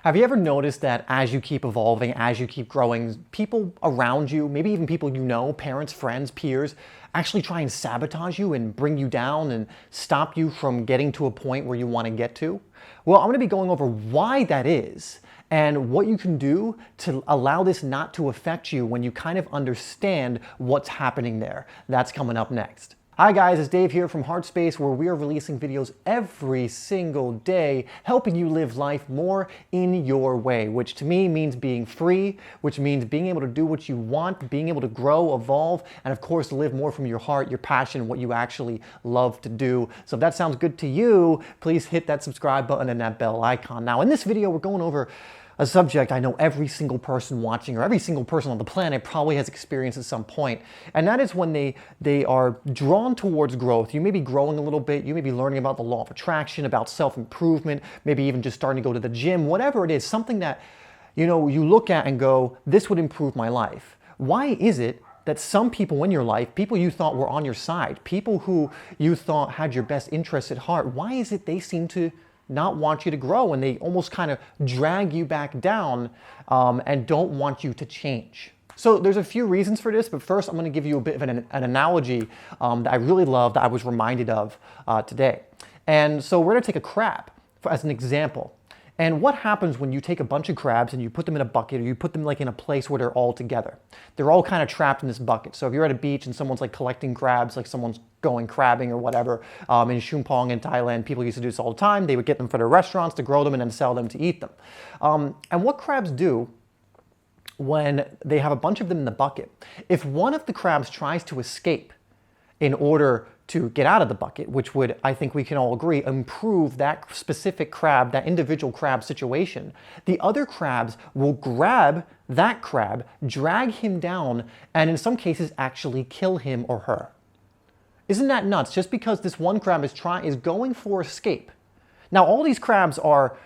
Have you ever noticed that as you keep evolving, as you keep growing, people around you, maybe even people you know, parents, friends, peers, actually try and sabotage you and bring you down and stop you from getting to a point where you want to get to? Well, I'm going to be going over why that is and what you can do to allow this not to affect you when you kind of understand what's happening there. That's coming up next. Hi guys, it's Dave here from HeartSpace, where we are releasing videos every single day, helping you live life more in your way, which to me means being free, which means being able to do what you want, being able to grow, evolve, and of course live more from your heart, your passion, what you actually love to do. So if that sounds good to you, please hit that subscribe button and that bell icon. Now in this video, we're going over a subject I know every single person watching or every single person on the planet probably has experienced at some point. And that is when they are drawn towards growth. You may be growing a little bit, you may be learning about the law of attraction, about self-improvement, maybe even just starting to go to the gym, whatever it is, something that you look at and go, this would improve my life. Why is it that some people in your life, people you thought were on your side, people who you thought had your best interests at heart, why is it they seem to not want you to grow and they almost kind of drag you back down and don't want you to change? So there's a few reasons for this, but first I'm going to give you a bit of an analogy that I really love, that I was reminded of today. And so we're going to take a crab as an example. And what happens when you take a bunch of crabs and you put them in a bucket, or you put them like in a place where they're all together? They're all kind of trapped in this bucket. So if you're at a beach and someone's like collecting crabs, like someone's going crabbing or whatever, in Chumpong in Thailand, people used to do this all the time. They would get them for their restaurants to grow them and then sell them to eat them. And what crabs do when they have a bunch of them in the bucket, if one of the crabs tries to escape in order to get out of the bucket, which would, I think we can all agree, improve that specific crab, that individual crab situation, the other crabs will grab that crab, drag him down, and in some cases actually kill him or her. Isn't that nuts? Just because this one crab is going for escape. Now, all these crabs are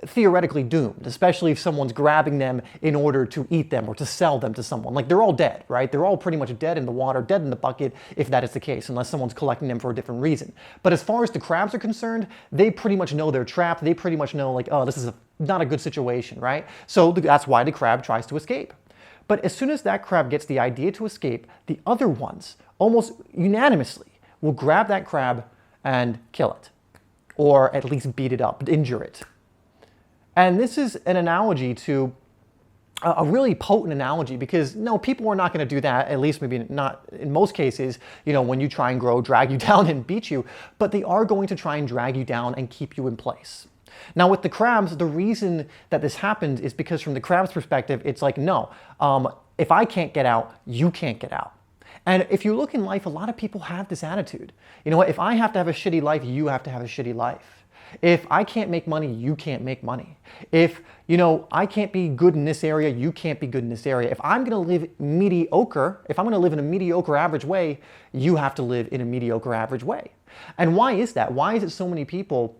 theoretically doomed, especially if someone's grabbing them in order to eat them or to sell them to someone. Like, they're all dead, right? They're all pretty much dead in the water, dead in the bucket, if that is the case, unless someone's collecting them for a different reason. But as far as the crabs are concerned, they pretty much know they're trapped. They pretty much know, like, oh, this is not a good situation, right? So that's why the crab tries to escape. But as soon as that crab gets the idea to escape, the other ones almost unanimously will grab that crab and kill it, or at least beat it up, injure it. And this is an analogy to a really potent analogy, because no, people are not going to do that, at least maybe not in most cases, when you try and grow, drag you down and beat you, but they are going to try and drag you down and keep you in place. Now with the crabs, the reason that this happens is because from the crab's perspective, it's like, no, if I can't get out, you can't get out. And if you look in life, a lot of people have this attitude. You know what, if I have to have a shitty life, you have to have a shitty life. If I can't make money, you can't make money. If, I can't be good in this area, you can't be good in this area. If I'm going to live mediocre, if I'm going to live in a mediocre average way, you have to live in a mediocre average way. And why is that? Why is it so many people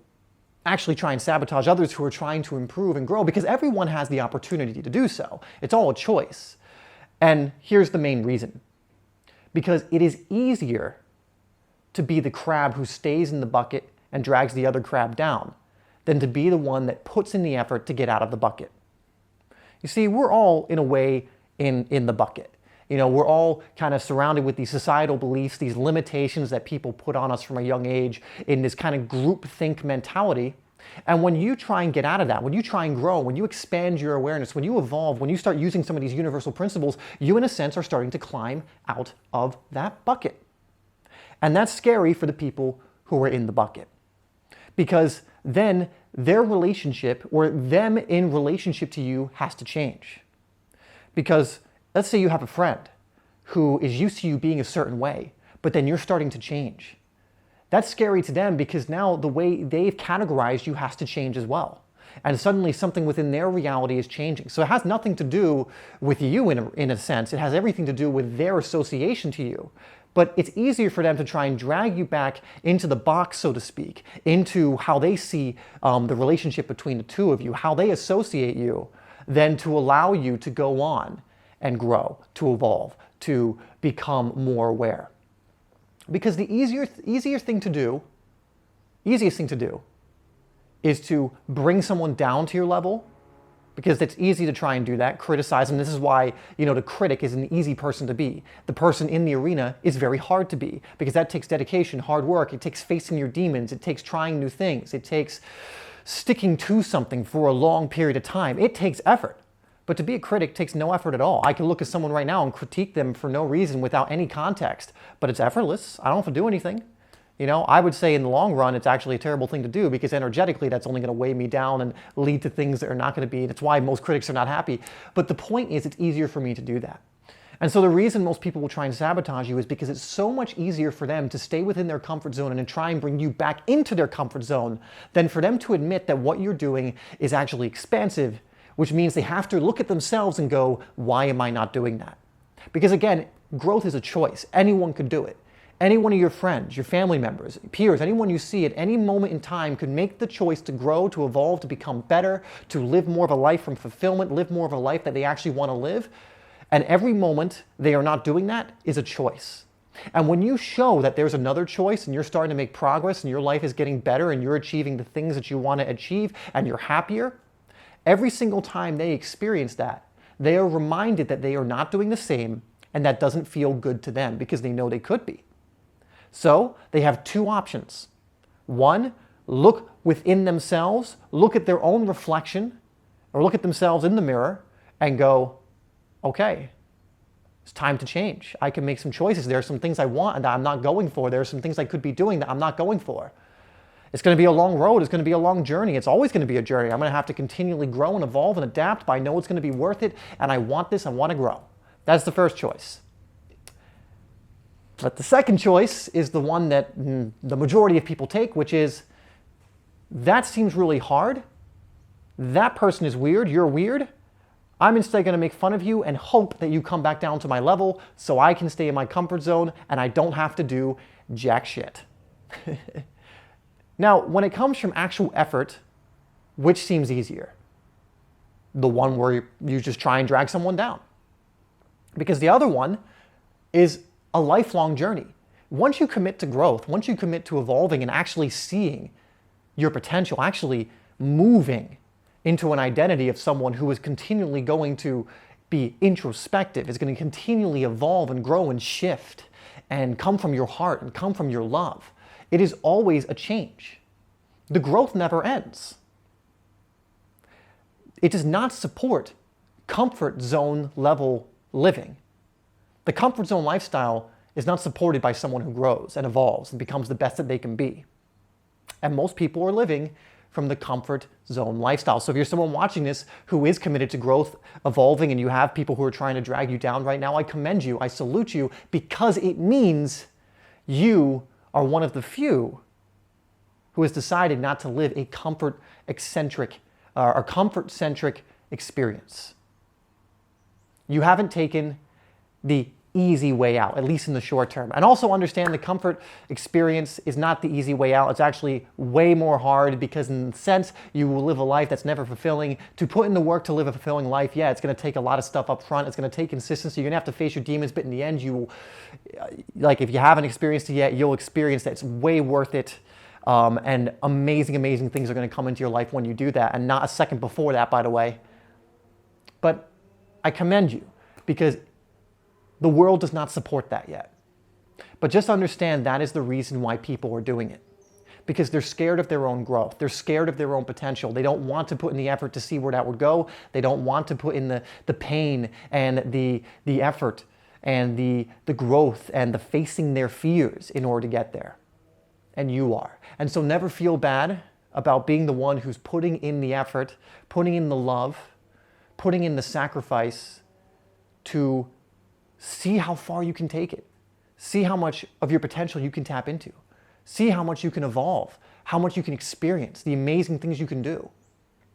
actually try and sabotage others who are trying to improve and grow? Because everyone has the opportunity to do so. It's all a choice. And here's the main reason. Because it is easier to be the crab who stays in the bucket and drags the other crab down than to be the one that puts in the effort to get out of the bucket. You see, we're all in a way in the bucket. We're all kind of surrounded with these societal beliefs, these limitations that people put on us from a young age in this kind of groupthink mentality. And when you try and get out of that, when you try and grow, when you expand your awareness, when you evolve, when you start using some of these universal principles, you in a sense are starting to climb out of that bucket. And that's scary for the people who are in the bucket. Because then their relationship, or them in relationship to you, has to change. Because let's say you have a friend who is used to you being a certain way, but then you're starting to change. That's scary to them, because now the way they've categorized you has to change as well. And suddenly something within their reality is changing. So it has nothing to do with you in a sense. It has everything to do with their association to you. But it's easier for them to try and drag you back into the box, so to speak, into how they see the relationship between the two of you, how they associate you, than to allow you to go on and grow, to evolve, to become more aware. Because the easiest thing to do is to bring someone down to your level because it's easy to try and do that, criticize them. This is why, the critic is an easy person to be. The person in the arena is very hard to be, because that takes dedication, hard work. It takes facing your demons. It takes trying new things. It takes sticking to something for a long period of time. It takes effort. But to be a critic takes no effort at all. I can look at someone right now and critique them for no reason without any context, but it's effortless. I don't have to do anything. I would say in the long run, it's actually a terrible thing to do, because energetically, that's only going to weigh me down and lead to things that are not going to be. That's why most critics are not happy. But the point is, it's easier for me to do that. And so the reason most people will try and sabotage you is because it's so much easier for them to stay within their comfort zone and to try and bring you back into their comfort zone than for them to admit that what you're doing is actually expansive, which means they have to look at themselves and go, why am I not doing that? Because again, growth is a choice. Anyone could do it. Any one of your friends, your family members, peers, anyone you see at any moment in time could make the choice to grow, to evolve, to become better, to live more of a life from fulfillment, live more of a life that they actually want to live. And every moment they are not doing that is a choice. And when you show that there's another choice and you're starting to make progress and your life is getting better and you're achieving the things that you want to achieve and you're happier, every single time they experience that, they are reminded that they are not doing the same, and that doesn't feel good to them because they know they could be. So they have two options. One, look within themselves, look at their own reflection, or look at themselves in the mirror and go, okay, it's time to change. I can make some choices. There are some things I want and that I'm not going for. There are some things I could be doing that I'm not going for. It's going to be a long road. It's going to be a long journey. It's always going to be a journey. I'm going to have to continually grow and evolve and adapt, but I know it's going to be worth it, and I want this. I want to grow. That's the first choice. But the second choice is the one that the majority of people take, which is, that seems really hard. That person is weird. You're weird. I'm instead going to make fun of you and hope that you come back down to my level so I can stay in my comfort zone and I don't have to do jack shit. Now, when it comes from actual effort, which seems easier? The one where you just try and drag someone down. Because the other one is a lifelong journey. Once you commit to growth, once you commit to evolving and actually seeing your potential, actually moving into an identity of someone who is continually going to be introspective, is going to continually evolve and grow and shift and come from your heart and come from your love, it is always a change. The growth never ends. It does not support comfort zone level living. The comfort zone lifestyle is not supported by someone who grows and evolves and becomes the best that they can be. And most people are living from the comfort zone lifestyle. So if you're someone watching this who is committed to growth, evolving, and you have people who are trying to drag you down right now, I commend you, I salute you, because it means you are one of the few who has decided not to live a comfort-centric experience. You haven't taken the easy way out, at least in the short term. And also understand the comfort experience is not the easy way out. It's actually way more hard, because in a sense, you will live a life that's never fulfilling. To put in the work to live a fulfilling life, yeah, it's going to take a lot of stuff up front. It's going to take consistency. You're going to have to face your demons, but in the end, you will, like, if you haven't experienced it yet, you'll experience that. It's way worth it. And amazing, amazing things are going to come into your life when you do that, and not a second before that, by the way. But I commend you, because the world does not support that yet. But just understand that is the reason why people are doing it. Because they're scared of their own growth. They're scared of their own potential. They don't want to put in the effort to see where that would go. They don't want to put in the pain and the effort and the growth and the facing their fears in order to get there. And you are. And so never feel bad about being the one who's putting in the effort, putting in the love, putting in the sacrifice to see how far you can take it. See how much of your potential you can tap into. See how much you can evolve, how much you can experience, the amazing things you can do.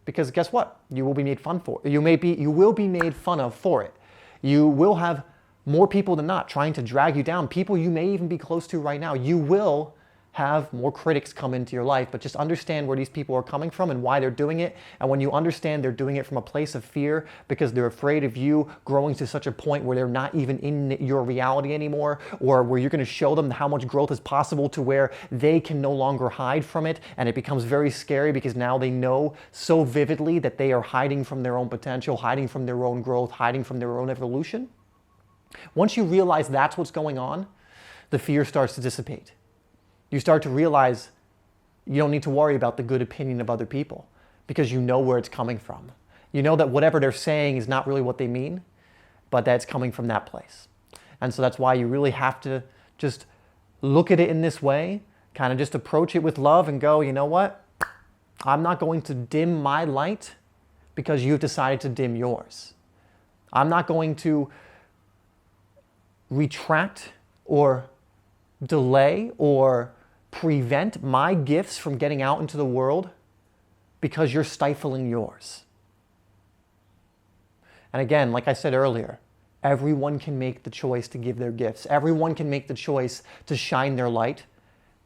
Because guess what? You will be made fun for. You will be made fun of for it. You will have more people than not trying to drag you down. People you may even be close to right now. You will have more critics come into your life, but just understand where these people are coming from and why they're doing it. And when you understand they're doing it from a place of fear because they're afraid of you growing to such a point where they're not even in your reality anymore, or where you're going to show them how much growth is possible to where they can no longer hide from it, and it becomes very scary because now they know so vividly that they are hiding from their own potential, hiding from their own growth, hiding from their own evolution. Once you realize that's what's going on, the fear starts to dissipate. You start to realize you don't need to worry about the good opinion of other people because you know where it's coming from. You know that whatever they're saying is not really what they mean, but that it's coming from that place. And so that's why you really have to just look at it in this way, kind of just approach it with love and go, you know what? I'm not going to dim my light because you've decided to dim yours. I'm not going to retract or delay or prevent my gifts from getting out into the world because you're stifling yours. And again, like I said earlier, everyone can make the choice to give their gifts. Everyone can make the choice to shine their light,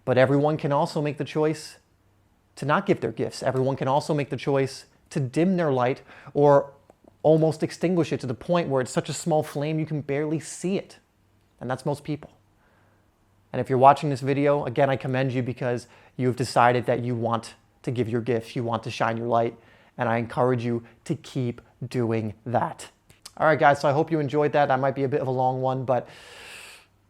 but everyone can also make the choice to not give their gifts. Everyone can also make the choice to dim their light or almost extinguish it to the point where it's such a small flame you can barely see it. And that's most people. And if you're watching this video, again, I commend you because you've decided that you want to give your gifts, you want to shine your light, and I encourage you to keep doing that. All right, guys, so I hope you enjoyed that. That might be a bit of a long one, but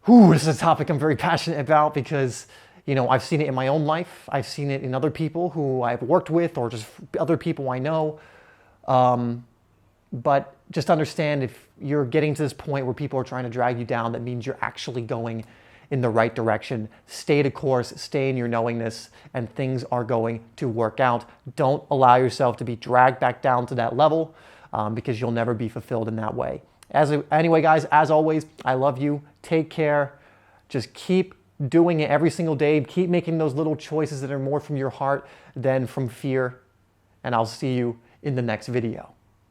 this is a topic I'm very passionate about because, you know, I've seen it in my own life. I've seen it in other people who I've worked with or just other people I know. But just understand if you're getting to this point where people are trying to drag you down, that means you're actually going in the right direction. Stay the course, stay in your knowingness, and things are going to work out. Don't allow yourself to be dragged back down to that level because you'll never be fulfilled in that way. Anyway, guys, as always, I love you. Take care. Just keep doing it every single day. Keep making those little choices that are more from your heart than from fear. And I'll see you in the next video.